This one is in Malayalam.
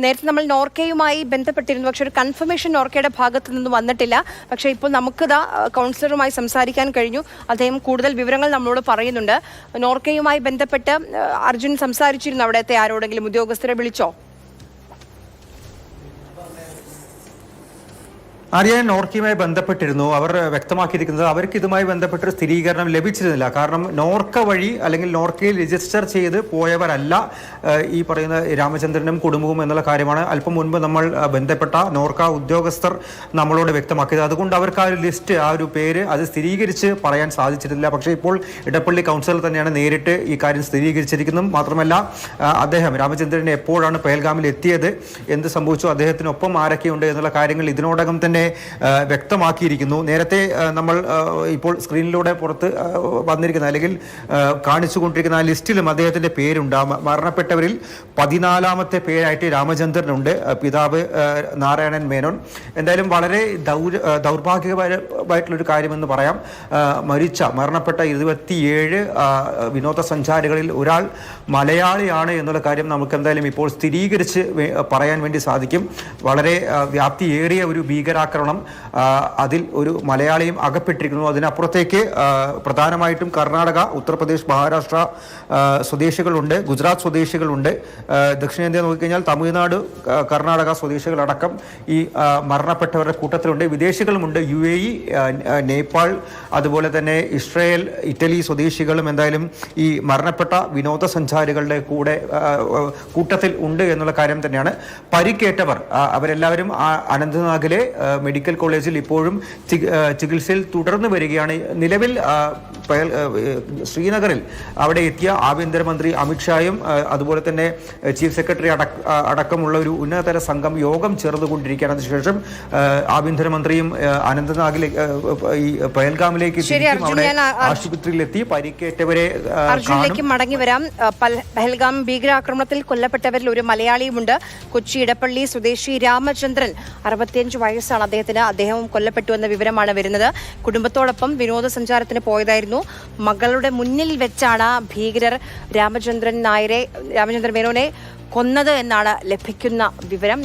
നേരത്തെ നമ്മൾ നോർക്കയുമായി ബന്ധപ്പെട്ടിരുന്നു, പക്ഷെ ഒരു കൺഫർമേഷൻ നോർക്കയുടെ ഭാഗത്തു നിന്ന് വന്നിട്ടില്ല. പക്ഷേ ഇപ്പോൾ നമുക്കിതാ കൗൺസിലറുമായി സംസാരിക്കാൻ കഴിഞ്ഞു. അദ്ദേഹം കൂടുതൽ വിവരങ്ങൾ നമ്മളോട് പറയുന്നുണ്ട്. നോർക്കയുമായി ബന്ധപ്പെട്ട് അർജുൻ സംസാരിച്ചിരുന്നു. അവിടുത്തെ ആരോടെങ്കിലും ഉദ്യോഗസ്ഥരെ വിളിച്ചോ? ആര്യ നോർക്കയുമായി ബന്ധപ്പെട്ടിരുന്നു. അവർ വ്യക്തമാക്കിയിരിക്കുന്നത് അവർക്ക് ഇതുമായി ബന്ധപ്പെട്ടൊരു സ്ഥിരീകരണം ലഭിച്ചിരുന്നില്ല. കാരണം നോർക്ക വഴി അല്ലെങ്കിൽ നോർക്കയിൽ രജിസ്റ്റർ ചെയ്ത് പോയവരല്ല ഈ പറയുന്ന രാമചന്ദ്രനും കുടുംബവും എന്നുള്ള കാര്യമാണ് അല്പം മുൻപ് നമ്മൾ ബന്ധപ്പെട്ട നോർക്ക ഉദ്യോഗസ്ഥർ നമ്മളോട് വ്യക്തമാക്കിയത്. അതുകൊണ്ട് അവർക്ക് ആ ഒരു ലിസ്റ്റ്, ആ ഒരു പേര് അത് സ്ഥിരീകരിച്ച് പറയാൻ സാധിച്ചിട്ടില്ല. പക്ഷേ ഇപ്പോൾ ഇടപ്പള്ളി കൗൺസിലർ തന്നെയാണ് നേരിട്ട് ഈ കാര്യം സ്ഥിരീകരിച്ചിരിക്കുന്നത്. മാത്രമല്ല അദ്ദേഹം രാമചന്ദ്രൻ എപ്പോഴാണ് പെഹൽഗാമിൽ എത്തിയത്, എന്ത് സംഭവിച്ചു, അദ്ദേഹത്തിനൊപ്പം ആരൊക്കെയുണ്ട് എന്നുള്ള കാര്യങ്ങൾ ഇതിനോടകം തന്നെ വ്യക്തമാക്കിയിരിക്കുന്നു. നേരത്തെ നമ്മൾ ഇപ്പോൾ സ്ക്രീനിലൂടെ പുറത്ത് വന്നിരിക്കുന്ന അല്ലെങ്കിൽ കാണിച്ചുകൊണ്ടിരിക്കുന്ന ആ ലിസ്റ്റിലും അദ്ദേഹത്തിന്റെ പേരുണ്ട്. മരണപ്പെട്ടവരിൽ 14ാമത്തെ പേരായിട്ട് രാമചന്ദ്രനുണ്ട്, പിതാവ് നാരായണൻ മേനോൻ. എന്തായാലും വളരെ ദൗർഭാഗ്യകരമായിട്ടുള്ളൊരു കാര്യമെന്ന് പറയാം. മരണപ്പെട്ട 27 വിനോദസഞ്ചാരികളിൽ ഒരാൾ മലയാളിയാണ് എന്നുള്ള കാര്യം നമുക്ക് എന്തായാലും ഇപ്പോൾ സ്ഥിരീകരിച്ച് പറയാൻ വേണ്ടി സാധിക്കും. വളരെ വ്യാപ്തിയേറിയ ഒരു ഭീകരാക്രമണം, അതിൽ ഒരു മലയാളിയും അകപ്പെട്ടിരിക്കുന്നു. അതിനപ്പുറത്തേക്ക് പ്രധാനമായിട്ടും കർണാടക, ഉത്തർപ്രദേശ്, മഹാരാഷ്ട്ര സ്വദേശികളുണ്ട്, ഗുജറാത്ത് സ്വദേശികളുണ്ട്. ദക്ഷിണേന്ത്യ നോക്കിക്കഴിഞ്ഞാൽ തമിഴ്നാട്, കർണാടക സ്വദേശികളടക്കം ഈ മരണപ്പെട്ടവരുടെ കൂട്ടത്തിലുണ്ട്. വിദേശികളുമുണ്ട്, UAE, നേപ്പാൾ, അതുപോലെ തന്നെ ഇസ്രായേൽ, ഇറ്റലി സ്വദേശികളും എന്തായാലും ഈ മരണപ്പെട്ട വിനോദസഞ്ചാരികളുടെ കൂട്ടത്തിൽ ഉണ്ട് എന്നുള്ള കാര്യം തന്നെയാണ്. പരിക്കേറ്റവർ അവരെല്ലാവരും അനന്തനാഗിലെ മെഡിക്കൽ കോളേജിൽ ഇപ്പോഴും ചികിത്സയിൽ തുടർന്നു വരികയാണ്. നിലവിൽ ശ്രീനഗറിൽ അവിടെ എത്തിയ ആഭ്യന്തരമന്ത്രി അമിത്ഷായും അതുപോലെ തന്നെ ചീഫ് സെക്രട്ടറി അടക്കമുള്ള ഒരു ഉന്നതതല സംഘം യോഗം ചേർന്നുകൊണ്ടിരിക്കുകയാണ്. അതിനുശേഷം ആഭ്യന്തരമന്ത്രിയും അനന്തനാഗിലേക്ക് ഈ പെഹൽഗാമിലേക്ക് അവിടെ ആശുപത്രിയിലെത്തി പരിക്കേറ്റവരെ അർജുനിലേക്ക് മടങ്ങി വരാം. പെഹൽഗാം ഭീകരാക്രമണത്തിൽ കൊല്ലപ്പെട്ടവരിൽ ഒരു മലയാളിയുമുണ്ട്. കൊച്ചി ഇടപ്പള്ളി സ്വദേശി രാമചന്ദ്രൻ, 65 വയസ്സാണ് അദ്ദേഹത്തിന്. അദ്ദേഹവും കൊല്ലപ്പെട്ടു എന്ന വിവരമാണ് വരുന്നത്. കുടുംബത്തോടൊപ്പം വിനോദസഞ്ചാരത്തിന് പോയതായിരുന്നു. മകളുടെ മുന്നിൽ വെച്ചാണ് ഭീകരർ രാമചന്ദ്രൻ മേനോനെ കൊന്നത് എന്നാണ് ലഭിക്കുന്ന വിവരം.